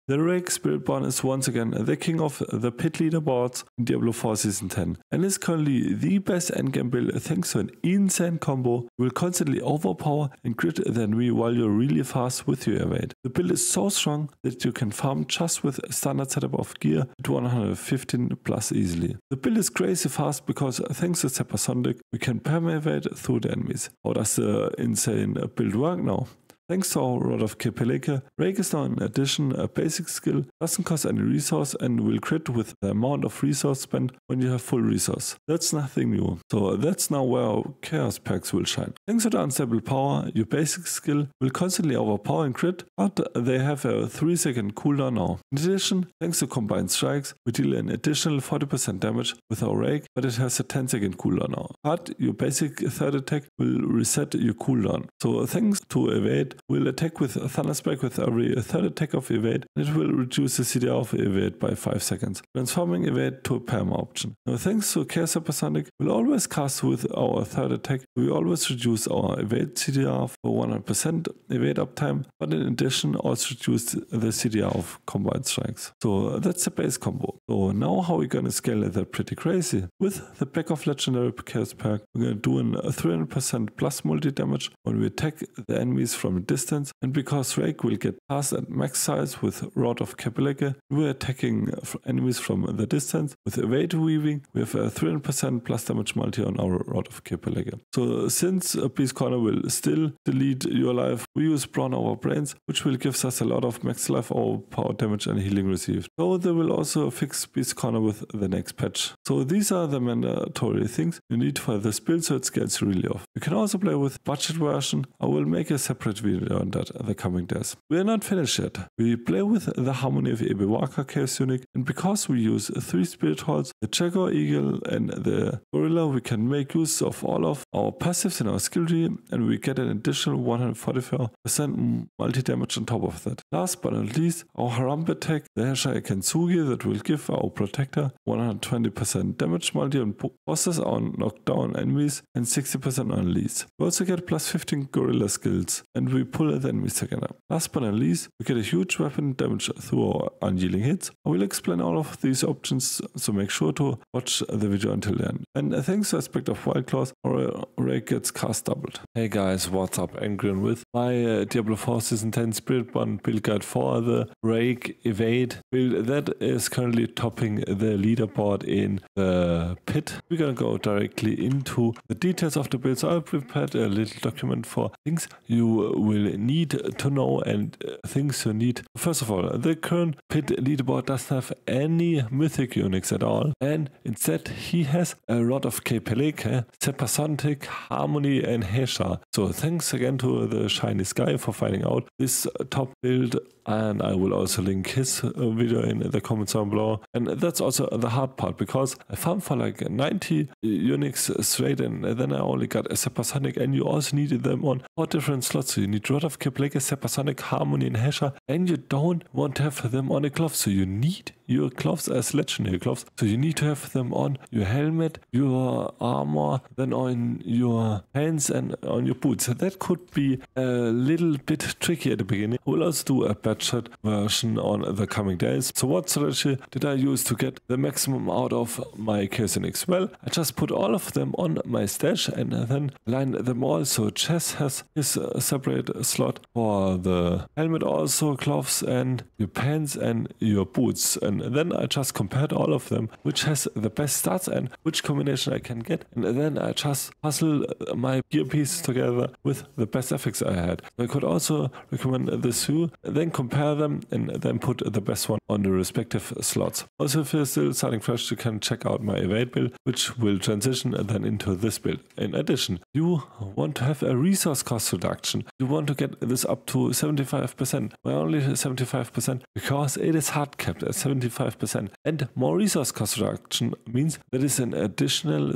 The Rake Spiritborn is once again the king of the pit leaderboards in Diablo 4 Season 10 and is currently the best endgame build thanks to an insane combo. You will constantly overpower and crit the enemy while you're really fast with your evade. The build is so strong that you can farm just with a standard setup of gear at 115 plus easily. The build is crazy fast because thanks to Supersonic we can perma-evade through the enemies. How does the insane build work now? Thanks to our Rod of Kerkyboi, Rake is now in addition a basic skill, doesn't cost any resource and will crit with the amount of resource spent when you have full resource. That's nothing new, so that's now where our chaos perks will shine. Thanks to the unstable power, your basic skill will constantly overpower and crit, but they have a 3-second cooldown now. In addition, thanks to combined strikes, we deal an additional 40% damage with our Rake, but it has a 10-second cooldown now. But your basic third attack will reset your cooldown. So thanks to Evade, will attack with Thunderspike with every third attack of Evade, and it will reduce the CDR of Evade by 5 seconds, transforming Evade to a perma option. Now thanks to Chaos Supersonic, we'll always cast with our third attack, we always reduce our Evade CDR for 100% Evade uptime, but in addition also reduce the CDR of combined strikes. So that's the base combo. So now how we're gonna scale that pretty crazy. With the back of legendary Chaos perk, we're gonna do a 300% plus multi damage when we attack the enemies from distance, and because Rake will get cast at max size with Rod of Kerkyboi, we're attacking enemies from the distance. With Evade Weaving, we have a 300% plus damage multi on our Rod of Kerkyboi. So since Beast Corner will still delete your life, we use Brawn Our Brains, which will give us a lot of max life or power damage and healing received. So they will also fix Beast Corner with the next patch. So these are the mandatory things you need for this build so it scales really off. You can also play with budget version. I will make a separate video on that the coming days. We are not finished yet. We play with the Harmony of Ebewaka Chaos Unique, and because we use 3 Spirit Halls, the Jaguar Eagle and the Gorilla, we can make use of all of our passives in our skill tree, and we get an additional 144% multi damage on top of that. Last but not least, our Harambe attack, the Heshai Kentsugi, that will give our protector 120% damage multi on bosses, on knockdown enemies, and 60% on leads. We also get plus 15 Gorilla skills, and we pull the enemies together. Last but not least, we get a huge weapon damage through our Unyielding Hits. I will explain all of these options, so make sure to watch the video until the end. And thanks to aspect of Wild Claws, our Rake gets cast doubled. Hey guys, what's up? Endgame with my Diablo 4 Season 10 Spiritborn build guide for the Rake Evade build that is currently topping the leaderboard in the pit. We're gonna go directly into the details of the build, so I prepared a little document for things you will need to know and things you need. First of all, the current pit leaderboard doesn't have any mythic uniques at all, and instead he has a Rod of Kerkyboi, Supersonic, Harmony and Hesha. So thanks again to the Shiny Sky for finding out this top build, and I will also link his video in the comments down below. And that's also the hard part, because I farmed for like 90 uniques straight and then I only got a Supersonic, and you also needed them on 4 different slots. So you need Rod of Kerkyboi, Supersonic, Harmony and Hesha, and you don't want to have them on a glove, so you need your gloves as legendary gloves. So you need to have them on your helmet, your armor, then on your hands and on your boots. That could be a little bit tricky at the beginning. I will also do a budget version on the coming days. So what strategy did I use to get the maximum out of my Chaos Uniques? Well, I just put all of them on my stash and then line them all. So Chess has his separate slot for the helmet, also gloves and your pants and your boots. And then I just compared all of them, which has the best stats and which combination I can get. And then I just puzzle my gear pieces together with the best affix I had. I could also recommend this too, then compare them and then put the best one on the respective slots. Also, if you're still starting fresh, you can check out my Evade build, which will transition then into this build. In addition, you want to have a resource cost reduction. You want to get this up to 75%. Why only 75%? Because it is hard capped at 75%. 75%. And more resource cost reduction means that is an additional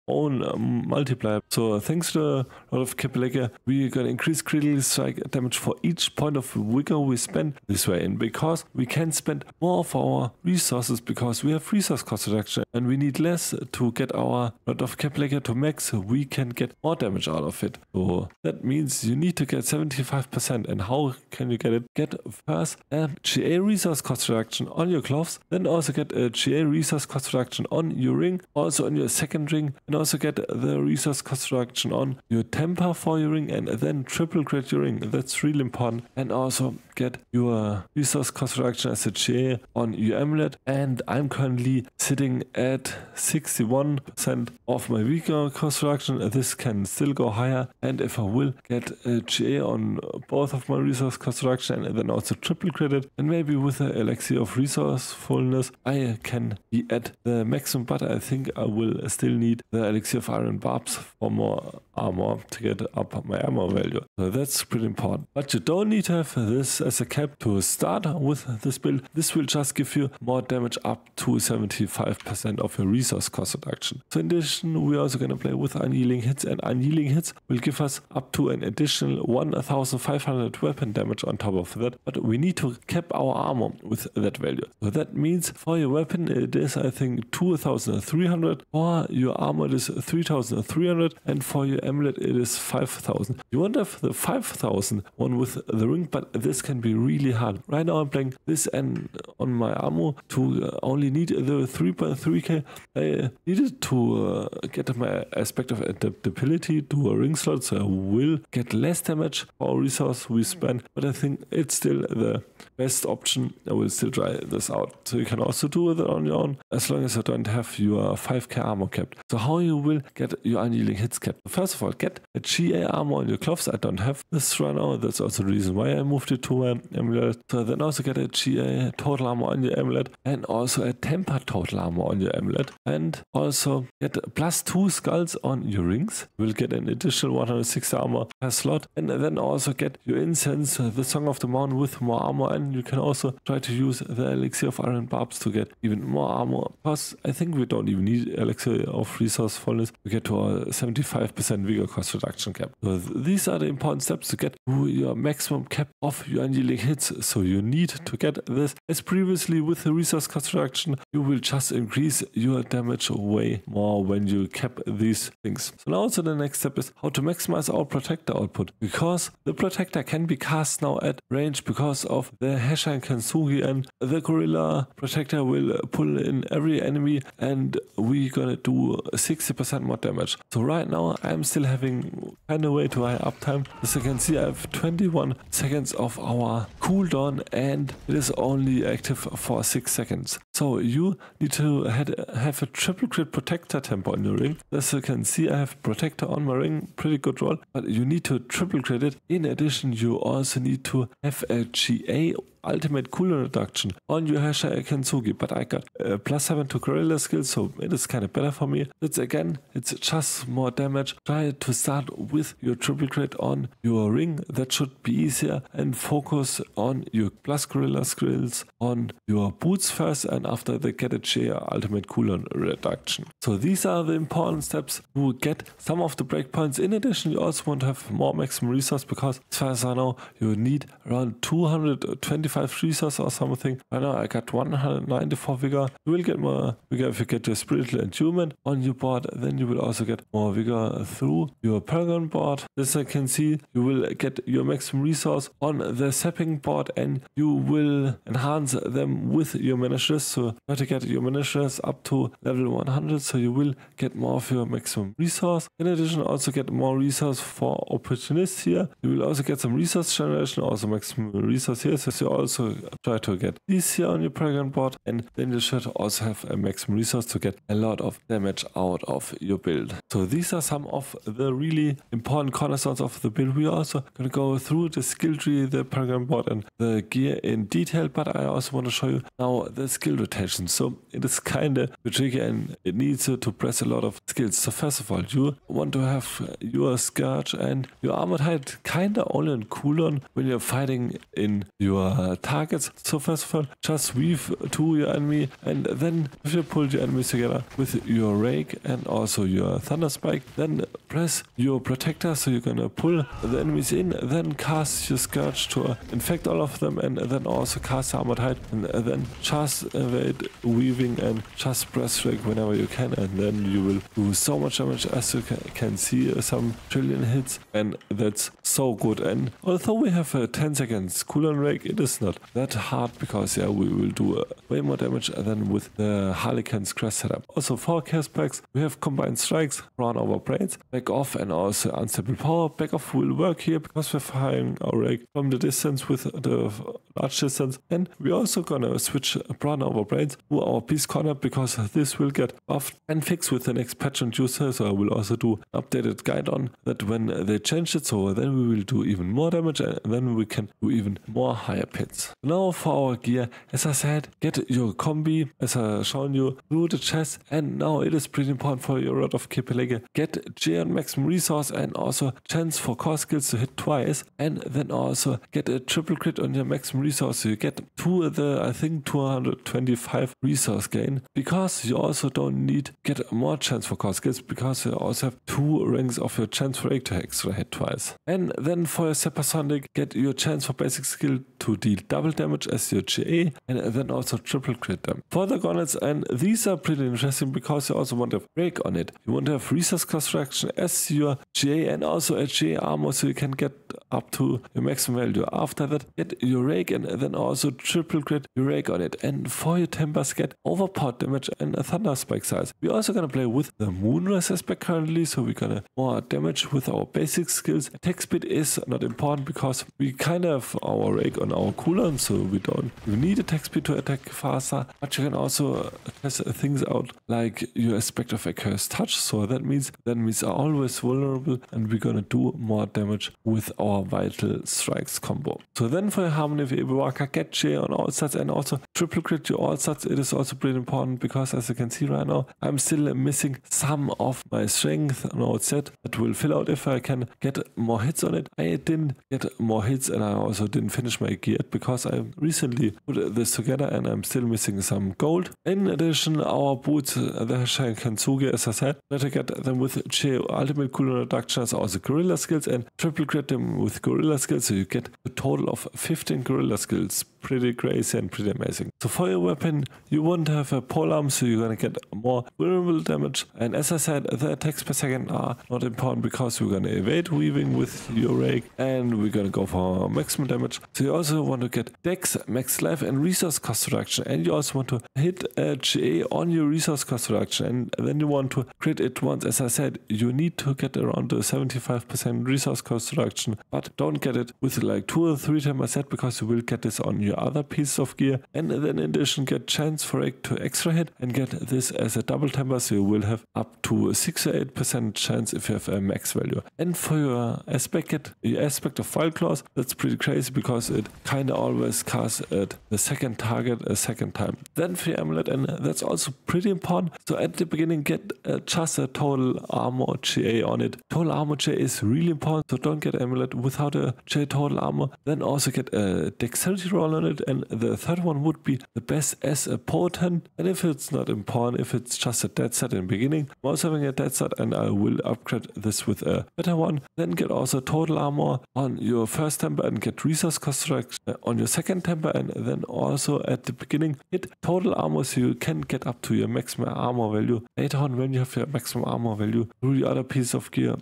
own multiplier. So thanks to a lot of Kerkyboi, we're gonna increase critical strike damage for each point of vigor we spend this way. And because we can spend more of our resources because we have resource cost reduction and we need less to get our lot of Kerkyboi to max, we can get more damage out of it. So that means you need to get 75%. And how can you get it? Get first a GA resource cost reduction on your gloves, then also get a GA resource cost reduction on your ring, also on your second ring, and also get the resource cost reduction on your temper for your ring, and then triple crit your ring. That's really important. And also get your resource cost reduction as a GA on your amulet. And I'm currently sitting at 61% of my vigor cost reduction. This can still go higher, and if I will get a GA on both of my resource cost reduction and then also triple credit, and maybe with the elixir of resourcefulness I can be at the maximum, but I think I will still need the elixir of iron barbs for more armor to get up my armor value. So that's pretty important. But you don't need to have this as a cap to start with this build. This will just give you more damage up to 75% of your resource cost reduction. So in addition, we're also going to play with Unyielding Hits, and Unyielding Hits will give us up to an additional 1500 weapon damage on top of that, but we need to cap our armor with that value. So that means for your weapon it is, I think, 2300, for your armor it is 3300, and for your amulet it is 5000. You won't have the 5000 one with the ring, but this can be really hard. Right now I'm playing this, and on my armor to only need the 3.3k, I needed to get my aspect of adaptability to a ring slot, so I will get less damage for resource we spend, but I think it's still the best option. I will still try this out. So you can also do that on your own as long as you don't have your 5k armor capped. So how you will get your Unyielding Hits capped? First of all, get a GA armor on your gloves. I don't have this right now. That's also the reason why I moved it to my amulet. So then also get a GA total armor on your amulet, and also a temper total armor on your amulet, and also get +2 skulls on your rings. You will get an additional 106 armor per slot, and then also get your incense, the Song of the Mountain, with more armor, and you can also try to use the elixir of iron barbs to get even more armor, because I think we don't even need elixir of resourcefulness. We get to a 75% vigor cost reduction cap. So these are the important steps to get to your maximum cap of your Unyielding Hits. So you need to get this. As previously with the resource cost reduction, you will just increase your damage way more when you cap these things. So now also the next step is how to maximize our protector output, because the protector can be cast now at range because of the Hesha and Kansugi, and the gorilla protector will pull in every enemy, and we're gonna do 60% more damage. So right now I'm still having kind of way too high uptime. As you can see, I have 21 seconds of our cooldown, and it is only active for 6 seconds. So you need to have a triple crit protector tempo on your ring. As you can see, I have protector on my ring, pretty good roll, but you need to triple crit it. In addition, you also need to have a GA ultimate cooldown reduction on your Hesha Kansugi, but I got +7 to gorilla skills, so it is kind of better for me. It's just more damage. Try to start with your triple crit on your ring. That should be easier, and focus on your plus gorilla skills on your boots first, and after they get a GA ultimate cooldown reduction. So these are the important steps to get some of the breakpoints. In addition, you also want to have more maximum resource, because as far as I know, you need around 225 resource or something. Right now I got 194 vigor. You will get more vigor if you get your spiritual endowment on your board. Then you will also get more vigor through your Paragon Board. As I can see, you will get your maximum resource on the sapping board, and you will enhance them with your menaces. So try to get your menaces up to level 100, so you will get more of your maximum resource. In addition, also get more resource for opportunists here. You will also get some resource generation, also maximum resource here. So you also try to get these here on your Paragon Board, and then you should also have a maximum resource to get a lot of damage out of your build. So these are some of the really important cornerstones of the build. We are also going to go through the skill tree, the Paragon Board, and the gear in detail, but I also want to show you now the skill rotation. So it is kind of tricky, and it needs to press a lot of skills. So first of all, you want to have your Scourge and your Armored Hide kind of only on cooldown when you're fighting in your targets. So first of all, just weave to your enemy, and then if you pull your enemies together with your Rake and also your Thunder Spike, then press your protector, so you're gonna pull the enemies in, then cast your Scourge to infect all of them, and then also cast Armored Hide, and then just evade weaving and just press Rake whenever you can, and then you will do so much damage. As you can see, some trillion hits, and that's so good. And although we have a 10 seconds cooldown Rake, it is not that hard, because yeah, we will do way more damage than with the Harlequin's Crest setup. Also for chaos packs, we have Combined Strikes, Run Over Braids, Back Off, and also Unstable Power. Back Off will work here because we're firing our Rake from the distance with the large distance, and we're also gonna switch Run Over Braids to our Beast Corner, because this will get buffed and fixed with the next patch on Tuesday. So I will also do an updated guide on that when they change it, so then we will do even more damage, and then we can do even more higher pits. Now for our gear, as I said, get your combi, as I shown you, through the chest, and now it is pretty important for your Rod of Kerkyboi. Get J on maximum resource, and also chance for core skills to hit twice, and then also get a triple crit on your maximum resource, so you get to the, I think, 225 resource gain, because you also don't need get more chance for core skills, because you also have 2 ranks of your chance for Rake to extra hit twice. And then for your Supersonic, get your chance for basic skill to deal double damage as your GA, and then also triple crit them. For the Gonnets, and these are pretty interesting, because you also want to have Rake on it. You want to have resource cost reduction as your GA, and also a GA armor, so you can get up to your maximum value. After that, get your Rake, and then also triple crit your Rake on it. And for your Timbers, get overpowered damage and a Thunder Spike size. We're also gonna play with the Moonrise aspect currently, so we're gonna more damage with our basic skills. Attack speed is not important, because we kind of have our Rake on our cooldown, so we don't need attack speed to attack faster. But you can also test things out like your aspect of Accursed Touch, so that means enemies are always vulnerable, and we're gonna do more damage with our Vital Strikes combo. So then for your Harmony of Ebewaka, get J on all stats, and also triple crit your all stats. It is also pretty important, because as you can see right now, I'm still missing some of my strength on all set. That will fill out if I can get more hits on it. I didn't get more hits, and I also didn't finish my gear yet, because I recently put this together, and I'm still missing some gold. In addition, our boots, the Shankansugi, as I said, better get them with J ultimate cooldown reduction, as also gorilla skills, and triple crit them with gorilla skills, so you get a total of 15 gorilla skills. Pretty crazy and pretty amazing. So for your weapon, you want to have a polearm, so you're gonna get more vulnerable damage. And as I said, the attacks per second are not important, because we're gonna evade weaving with your Rake, and we're gonna go for maximum damage. So you also want to get Dex, max life, and resource cost reduction, and you also want to hit a GA on your resource cost reduction, and then you want to crit it once. As I said, you need to get around the 75% resource cost reduction, but don't get it with like 2 or 3 times a set, because you will get this on your other pieces of gear. And then in addition, get chance for Rake to extra hit, and get this as a double temper, so you will have up to 6 or 8% chance if you have a max value. And for your aspect, get the aspect of File Claws. That's pretty crazy, because it kinda always casts at the second target a second time. Then for your amulet, and that's also pretty important, so at the beginning get just a total armor GA on it. Total armor GA is really important, so don't get amulet without a GA total armor. Then also get a dexterity roll on it, and the third one would be the best as a potent. And if it's not important, if it's just a dead set in the beginning, I'm also having a dead set, and I will upgrade this with a better one. Then get also total armor on your first temper, and get resource cost reduction on your second temper, and then also at the beginning hit total armor, so you can get up to your maximum armor value. Later on, when you have your maximum armor value through the other piece of gear,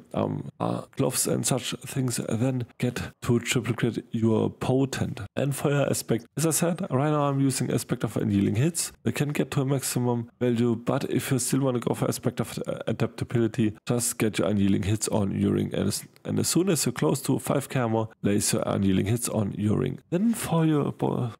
gloves and such things, then get to triple crit your potent. And for your aspect, as I said, right now I'm using aspect of Unyielding Hits. You can get to a maximum value, but if you still want to go for aspect of adaptability, just get your Unyielding Hits on your ring, and as soon as you're close to 5k armor, place your Unyielding Hits on your ring. Then for your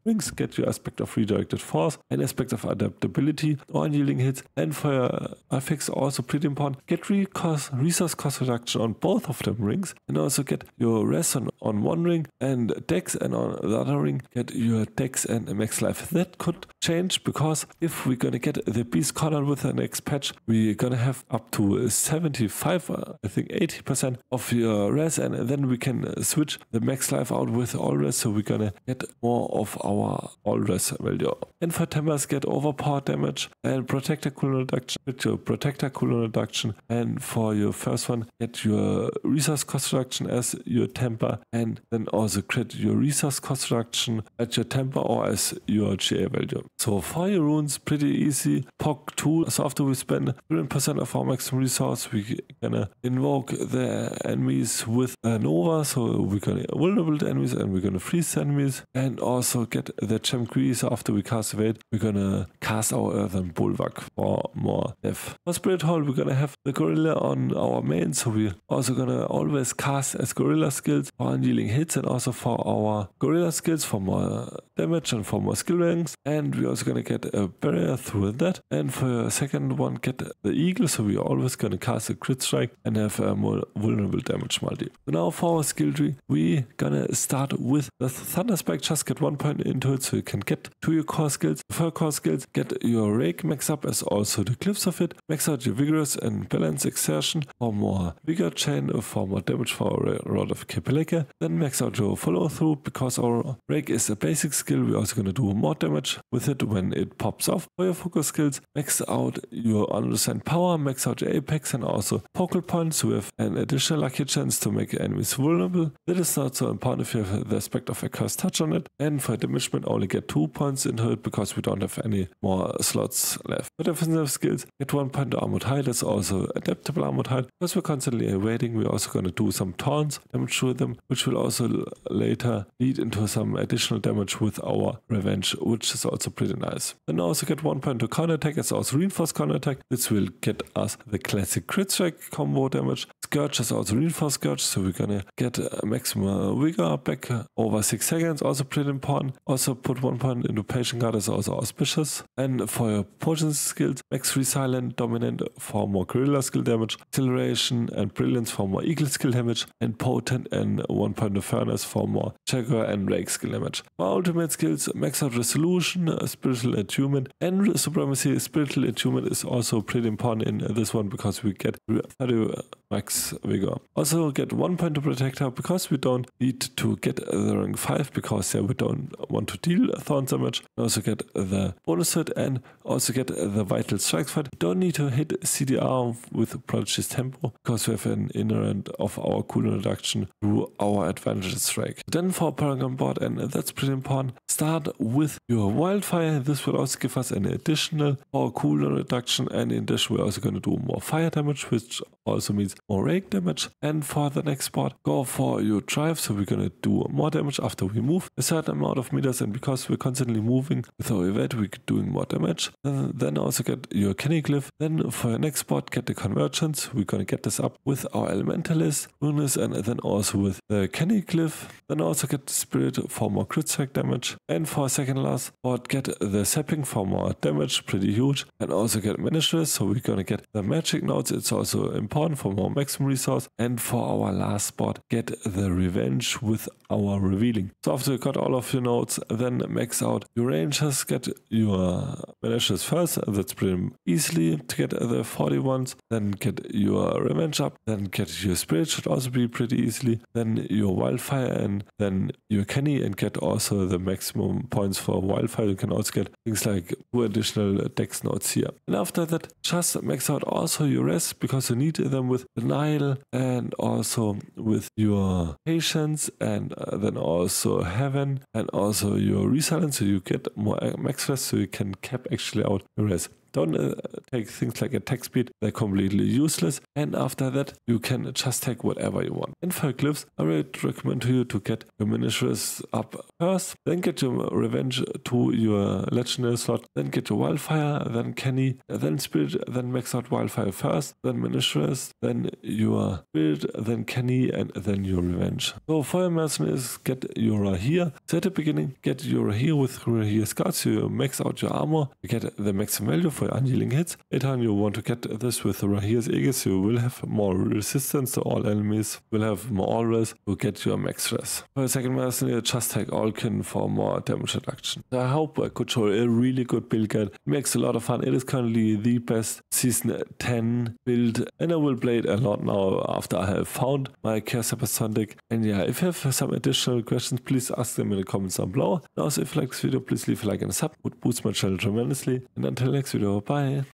rings, get your aspect of Redirected Force and aspect of adaptability or Unyielding Hits. And for your affix, also pretty important, get resource cost reduction on both of them rings, and also get your res on one ring, and dex, and on the other ring get your dex and max life. That could changed, because if we're gonna get the beast cornered with the next patch, we're gonna have up to 75, I think 80% of your res, and then we can switch the max life out with all res, so we're gonna get more of our all res value. And for tempers, get overpower damage and protector cooldown reduction, get your protector cooldown reduction, and for your first one, get your resource cost reduction as your temper, and then also crit your resource cost reduction at your temper or as your GA value. So for your runes, pretty easy. POC 2, so after we spend 100% of our maximum resource, we're gonna invoke the enemies with a Nova, so we're gonna vulnerable the enemies and we're gonna freeze the enemies, and also get the Gem Grease. So after we cast Evade, we're gonna cast our Earthen Bulwark for more depth. For Spirit Hall, we're gonna have the Gorilla on our main, so we're also gonna always cast as Gorilla skills for Unyielding Hits, and also for our Gorilla skills for more damage and for more skill ranks, and we're also gonna get a barrier through that. And for your second one, get the Eagle, so we're always gonna cast a crit strike and have a more vulnerable damage multi. So now for our skill tree, we're gonna start with the Thunder Spike. Just get 1 point into it so you can get to your core skills. For core skills, get your Rake max up as also the cliffs of it. Max out your Vigorous and Balance Exertion for more Vigor Chain, for more damage for our Rod of Kepeleke. Then max out your Follow Through, because our Rake is a basic skill. We're also gonna do more damage with it when it pops off. For your focus skills, max out your Understand Power, max out your Apex, and also Focal Points, so we have an additional lucky chance to make enemies vulnerable. That is not so important if you have the aspect of a Cursed Touch on it. And for Diminishment, only get 2 points into it because we don't have any more slots left. For defensive skills, get 1 point to Armored Hide. That's also adaptable Armored Hide, because we're constantly evading. We're also going to do some taunts damage through them, which will also later lead into some additional damage with our Revenge, which is also pretty nice. Then also get 1 point to counterattack as also reinforced counterattack. This will get us the classic crit strike combo damage. Scourge is also reinforced Scourge, so we're gonna get maximum vigor back over 6 seconds, also pretty important. Also put 1 point into Patient Guard, is also auspicious. And for your potion skills, max Resilient, Dominant for more Gorilla skill damage, Acceleration and Brilliance for more Eagle skill damage, and Potent and 1 point of Furnace for more Jaguar and Rake skill damage. For ultimate skills, max out Resolution, Spiritual Attunement, and Supremacy. Spiritual Attunement is also pretty important in this one because we get 30 max vigor. Also get 1 point to Protector, because we don't need to get the rank 5, because we don't want to deal thorn damage. Also get the bonus hit and also get the Vital Strikes fight. We don't need to hit CDR with Prodigy's Tempo, because we have an inherent of our cooldown reduction through our Advantage Strike. Then for Paragon Board, and that's pretty important, start with your Wildfire. This will also give us an additional power cooldown reduction, and in addition we're also going to do more fire damage, which also means more Rake damage. And for the next spot, go for your Drive, so we're going to do more damage after we move a certain amount of meters, and because we're constantly moving with our evade, we're doing more damage. Then also get your Kenny Glyph. Then for your next spot, get the Convergence. We're going to get this up with our Elementalist, Runes, and then also with the Kenny Glyph. Then also get the Spirit for more crit strike damage. And for a second last spot, get the Sapping for more damage, pretty huge. And also get Managers, so we're going to get the Magic Notes. It's also important for more maximum resource. And for our last spot, get the Revenge with our Revealing. So after you got all of your notes, then max out your Rangers, get your Managers first. That's pretty easily to get the 40 ones. Then get your Revenge up. Then get your Spirit, should also be pretty easily. Then your Wildfire, and then your Kenny, and get also the maximum points for Wildfire. You can also get things like 2 additional dex notes here. And after that, just max out also your rest, because you need them with Denial and also with your Patience, and then also Heaven, and also your Resilience, so you get more max rest, so you can cap actually out your rest. Don't take things like attack speed, they're completely useless. And after that, you can just take whatever you want. And for glyphs, I would recommend to you to get your Miniatures up first, then get your Revenge to your Legendary slot, then get your Wildfire, then Kenny, then Spirit, then max out Wildfire first, then Miniatures, then your Spirit, then Kenny, and then your Revenge. So for your Mercenaries, get your here. So at the beginning, get your here with your here scards, so you max out your armor, you get the maximum value for Unyielding Hits. Anytime you want to get this with Rahir's Aegis, you will have more resistance to all enemies, will have more all res, will get your max res. For the second mercenary, just take Allkin for more damage reduction. I hope I could show a really good build guide. It makes a lot of fun. It is currently the best season 10 build, and I will play it a lot now after I have found my Kerkyboi. And yeah, if you have some additional questions, please ask them in the comments down below. And also, if you like this video, please leave a like and a sub. It would boost my channel tremendously. And until next video, bye.